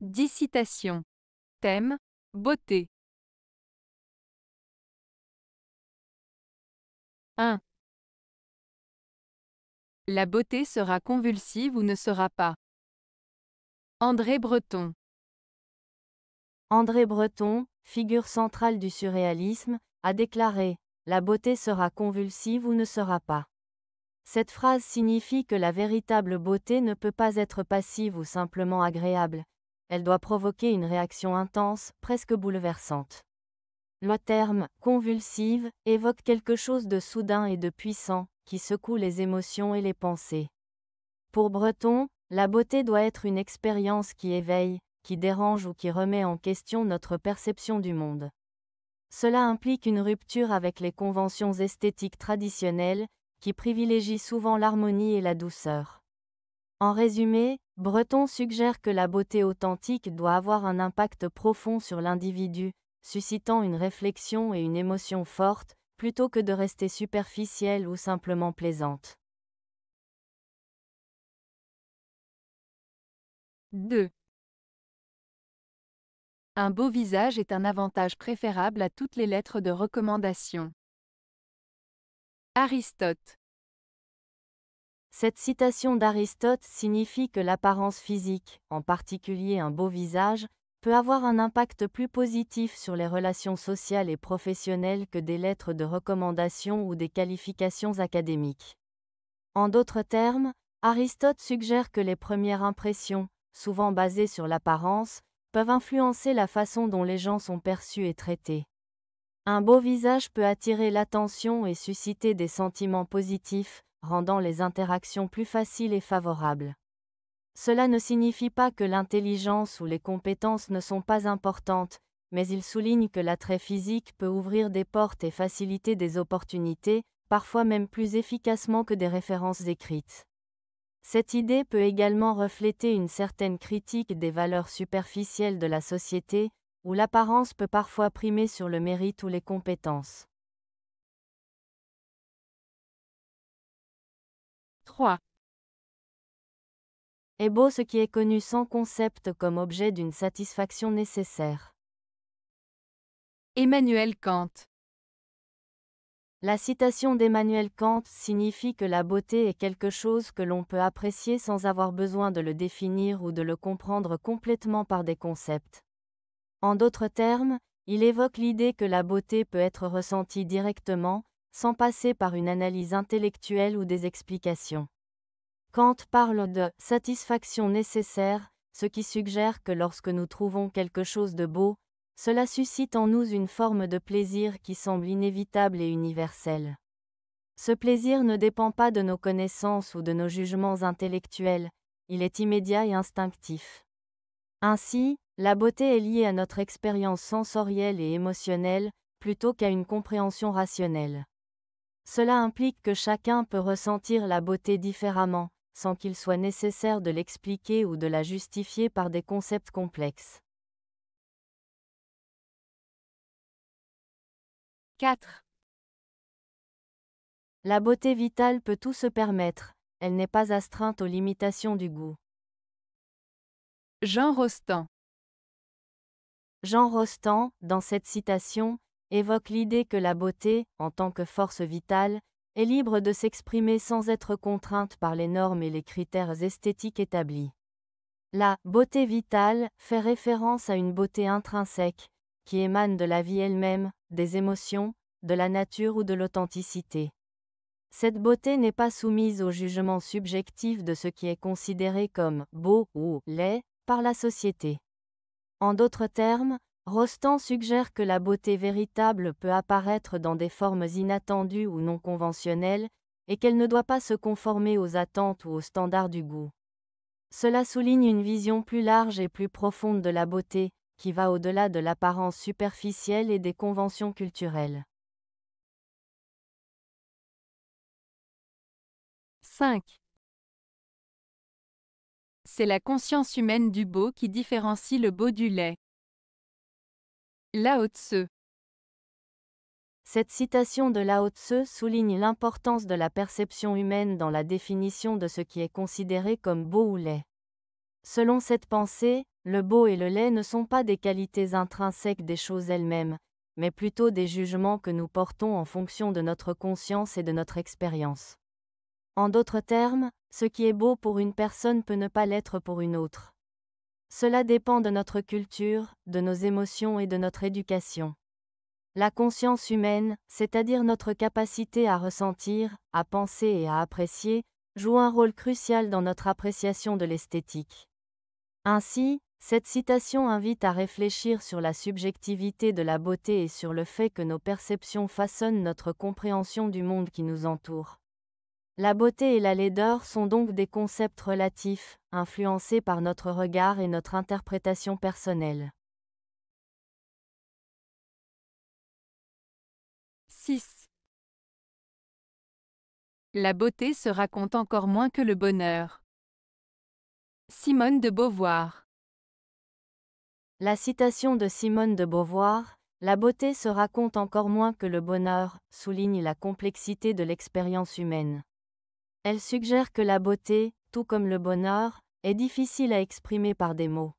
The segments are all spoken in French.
10 citations. Thème, beauté. 1. La beauté sera convulsive ou ne sera pas. André Breton. André Breton, figure centrale du surréalisme, a déclaré « La beauté sera convulsive ou ne sera pas ». Cette phrase signifie que la véritable beauté ne peut pas être passive ou simplement agréable, elle doit provoquer une réaction intense, presque bouleversante. Le terme « convulsive » évoque quelque chose de soudain et de puissant, qui secoue les émotions et les pensées. Pour Breton, la beauté doit être une expérience qui éveille, qui dérange ou qui remet en question notre perception du monde. Cela implique une rupture avec les conventions esthétiques traditionnelles, qui privilégient souvent l'harmonie et la douceur. En résumé, Breton suggère que la beauté authentique doit avoir un impact profond sur l'individu, suscitant une réflexion et une émotion forte, plutôt que de rester superficielle ou simplement plaisante. 2. Un beau visage est un avantage préférable à toutes les lettres de recommandation. Aristote. Cette citation d'Aristote signifie que l'apparence physique, en particulier un beau visage, peut avoir un impact plus positif sur les relations sociales et professionnelles que des lettres de recommandation ou des qualifications académiques. En d'autres termes, Aristote suggère que les premières impressions, souvent basées sur l'apparence, peuvent influencer la façon dont les gens sont perçus et traités. Un beau visage peut attirer l'attention et susciter des sentiments positifs, rendant les interactions plus faciles et favorables. Cela ne signifie pas que l'intelligence ou les compétences ne sont pas importantes, mais il souligne que l'attrait physique peut ouvrir des portes et faciliter des opportunités, parfois même plus efficacement que des références écrites. Cette idée peut également refléter une certaine critique des valeurs superficielles de la société, où l'apparence peut parfois primer sur le mérite ou les compétences. 3. Est beau ce qui est connu sans concept comme objet d'une satisfaction nécessaire. Emmanuel Kant. La citation d'Emmanuel Kant signifie que la beauté est quelque chose que l'on peut apprécier sans avoir besoin de le définir ou de le comprendre complètement par des concepts. En d'autres termes, il évoque l'idée que la beauté peut être ressentie directement, sans passer par une analyse intellectuelle ou des explications. Kant parle de « satisfaction nécessaire », ce qui suggère que lorsque nous trouvons quelque chose de beau, cela suscite en nous une forme de plaisir qui semble inévitable et universel. Ce plaisir ne dépend pas de nos connaissances ou de nos jugements intellectuels, il est immédiat et instinctif. Ainsi, la beauté est liée à notre expérience sensorielle et émotionnelle, plutôt qu'à une compréhension rationnelle. Cela implique que chacun peut ressentir la beauté différemment, sans qu'il soit nécessaire de l'expliquer ou de la justifier par des concepts complexes. 4. La beauté vitale peut tout se permettre, elle n'est pas astreinte aux limitations du goût. Jean Rostand. Jean Rostand, dans cette citation, évoque l'idée que la beauté, en tant que force vitale, est libre de s'exprimer sans être contrainte par les normes et les critères esthétiques établis. La beauté vitale fait référence à une beauté intrinsèque, qui émane de la vie elle-même, des émotions, de la nature ou de l'authenticité. Cette beauté n'est pas soumise au jugement subjectif de ce qui est considéré comme beau ou laid par la société. En d'autres termes, Rostand suggère que la beauté véritable peut apparaître dans des formes inattendues ou non conventionnelles, et qu'elle ne doit pas se conformer aux attentes ou aux standards du goût. Cela souligne une vision plus large et plus profonde de la beauté, qui va au-delà de l'apparence superficielle et des conventions culturelles. 5. C'est la conscience humaine du beau qui différencie le beau du laid. Lao Tse. Cette citation de Lao Tse souligne l'importance de la perception humaine dans la définition de ce qui est considéré comme beau ou laid. Selon cette pensée, le beau et le laid ne sont pas des qualités intrinsèques des choses elles-mêmes, mais plutôt des jugements que nous portons en fonction de notre conscience et de notre expérience. En d'autres termes, ce qui est beau pour une personne peut ne pas l'être pour une autre. Cela dépend de notre culture, de nos émotions et de notre éducation. La conscience humaine, c'est-à-dire notre capacité à ressentir, à penser et à apprécier, joue un rôle crucial dans notre appréciation de l'esthétique. Ainsi, cette citation invite à réfléchir sur la subjectivité de la beauté et sur le fait que nos perceptions façonnent notre compréhension du monde qui nous entoure. La beauté et la laideur sont donc des concepts relatifs, influencés par notre regard et notre interprétation personnelle. 6. La beauté se raconte encore moins que le bonheur. Simone de Beauvoir. La citation de Simone de Beauvoir, La beauté se raconte encore moins que le bonheur, souligne la complexité de l'expérience humaine. Elle suggère que la beauté, tout comme le bonheur, est difficile à exprimer par des mots.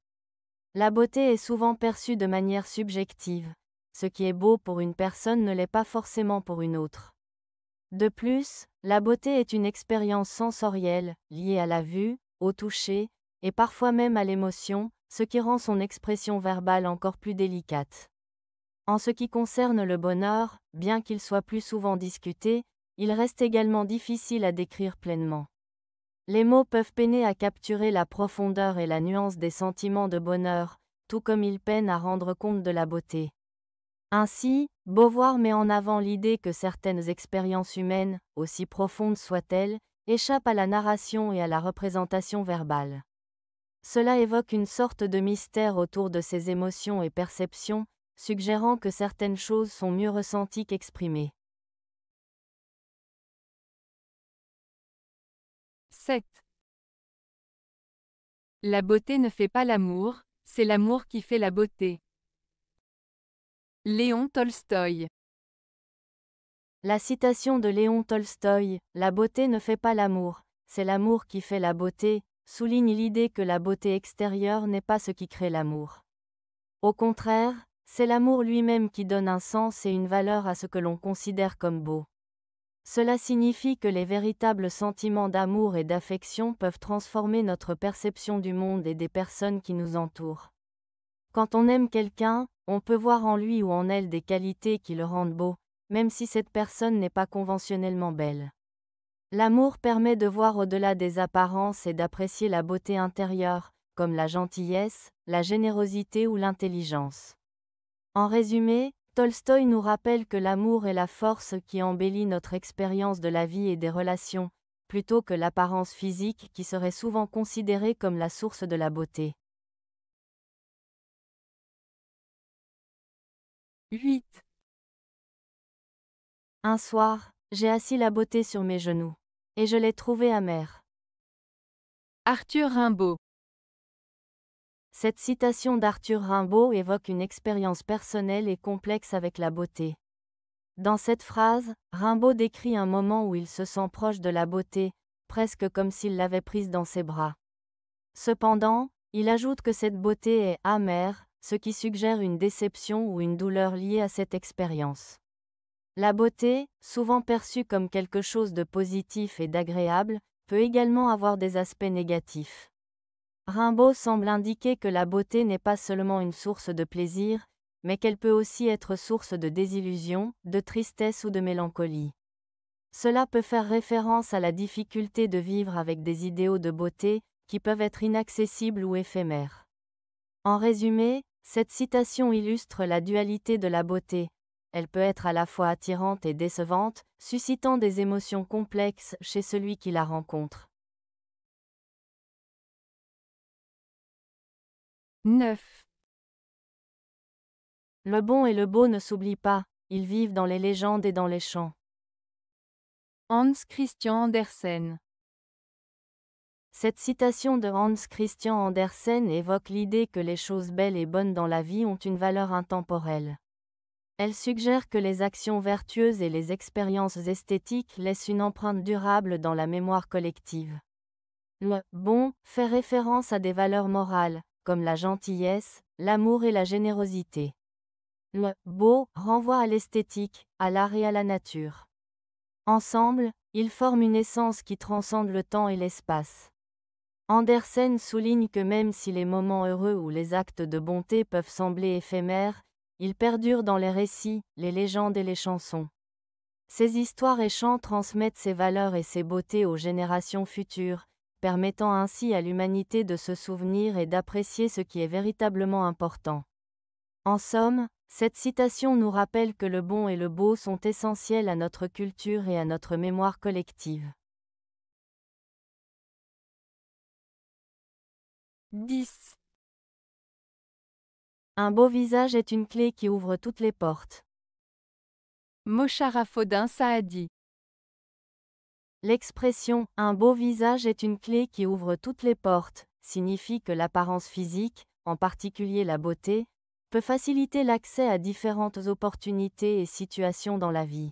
La beauté est souvent perçue de manière subjective. Ce qui est beau pour une personne ne l'est pas forcément pour une autre. De plus, la beauté est une expérience sensorielle, liée à la vue, au toucher, et parfois même à l'émotion, ce qui rend son expression verbale encore plus délicate. En ce qui concerne le bonheur, bien qu'il soit plus souvent discuté, il reste également difficile à décrire pleinement. Les mots peuvent peiner à capturer la profondeur et la nuance des sentiments de bonheur, tout comme ils peinent à rendre compte de la beauté. Ainsi, Beauvoir met en avant l'idée que certaines expériences humaines, aussi profondes soient-elles, échappent à la narration et à la représentation verbale. Cela évoque une sorte de mystère autour de ces émotions et perceptions, suggérant que certaines choses sont mieux ressenties qu'exprimées. 7. La beauté ne fait pas l'amour, c'est l'amour qui fait la beauté. Léon Tolstoï. La citation de Léon Tolstoï, La beauté ne fait pas l'amour, c'est l'amour qui fait la beauté, souligne l'idée que la beauté extérieure n'est pas ce qui crée l'amour. Au contraire, c'est l'amour lui-même qui donne un sens et une valeur à ce que l'on considère comme beau. Cela signifie que les véritables sentiments d'amour et d'affection peuvent transformer notre perception du monde et des personnes qui nous entourent. Quand on aime quelqu'un, on peut voir en lui ou en elle des qualités qui le rendent beau, même si cette personne n'est pas conventionnellement belle. L'amour permet de voir au-delà des apparences et d'apprécier la beauté intérieure, comme la gentillesse, la générosité ou l'intelligence. En résumé, Tolstoï nous rappelle que l'amour est la force qui embellit notre expérience de la vie et des relations, plutôt que l'apparence physique qui serait souvent considérée comme la source de la beauté. 8. Un soir, j'ai assis la beauté sur mes genoux. Et je l'ai trouvée amère. Arthur Rimbaud. Cette citation d'Arthur Rimbaud évoque une expérience personnelle et complexe avec la beauté. Dans cette phrase, Rimbaud décrit un moment où il se sent proche de la beauté, presque comme s'il l'avait prise dans ses bras. Cependant, il ajoute que cette beauté est amère, ce qui suggère une déception ou une douleur liée à cette expérience. La beauté, souvent perçue comme quelque chose de positif et d'agréable, peut également avoir des aspects négatifs. Rimbaud semble indiquer que la beauté n'est pas seulement une source de plaisir, mais qu'elle peut aussi être source de désillusion, de tristesse ou de mélancolie. Cela peut faire référence à la difficulté de vivre avec des idéaux de beauté, qui peuvent être inaccessibles ou éphémères. En résumé, cette citation illustre la dualité de la beauté. Elle peut être à la fois attirante et décevante, suscitant des émotions complexes chez celui qui la rencontre. 9. Le bon et le beau ne s'oublient pas, ils vivent dans les légendes et dans les chants. Hans Christian Andersen. Cette citation de Hans Christian Andersen évoque l'idée que les choses belles et bonnes dans la vie ont une valeur intemporelle. Elle suggère que les actions vertueuses et les expériences esthétiques laissent une empreinte durable dans la mémoire collective. Le bon fait référence à des valeurs morales, comme la gentillesse, l'amour et la générosité. Le beau renvoie à l'esthétique, à l'art et à la nature. Ensemble, ils forment une essence qui transcende le temps et l'espace. Andersen souligne que même si les moments heureux ou les actes de bonté peuvent sembler éphémères, ils perdurent dans les récits, les légendes et les chansons. Ces histoires et chants transmettent ces valeurs et ces beautés aux générations futures, permettant ainsi à l'humanité de se souvenir et d'apprécier ce qui est véritablement important. En somme, cette citation nous rappelle que le bon et le beau sont essentiels à notre culture et à notre mémoire collective. 10. Un beau visage est une clé qui ouvre toutes les portes. Mosharafodin Saadi. L'expression « un beau visage est une clé qui ouvre toutes les portes » signifie que l'apparence physique, en particulier la beauté, peut faciliter l'accès à différentes opportunités et situations dans la vie.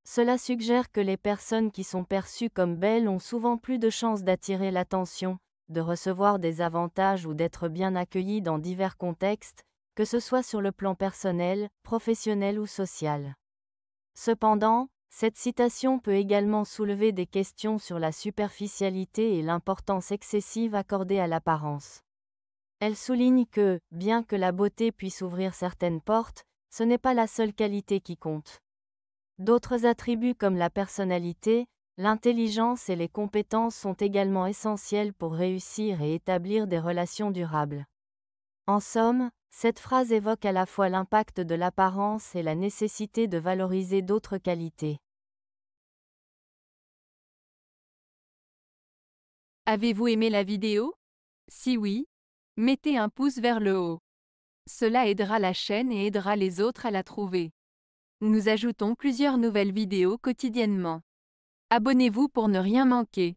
Cela suggère que les personnes qui sont perçues comme belles ont souvent plus de chances d'attirer l'attention, de recevoir des avantages ou d'être bien accueillies dans divers contextes, que ce soit sur le plan personnel, professionnel ou social. Cependant, cette citation peut également soulever des questions sur la superficialité et l'importance excessive accordée à l'apparence. Elle souligne que, bien que la beauté puisse ouvrir certaines portes, ce n'est pas la seule qualité qui compte. D'autres attributs comme la personnalité, l'intelligence et les compétences sont également essentiels pour réussir et établir des relations durables. En somme, cette phrase évoque à la fois l'impact de l'apparence et la nécessité de valoriser d'autres qualités. Avez-vous aimé la vidéo? Si oui, mettez un pouce vers le haut. Cela aidera la chaîne et aidera les autres à la trouver. Nous ajoutons plusieurs nouvelles vidéos quotidiennement. Abonnez-vous pour ne rien manquer.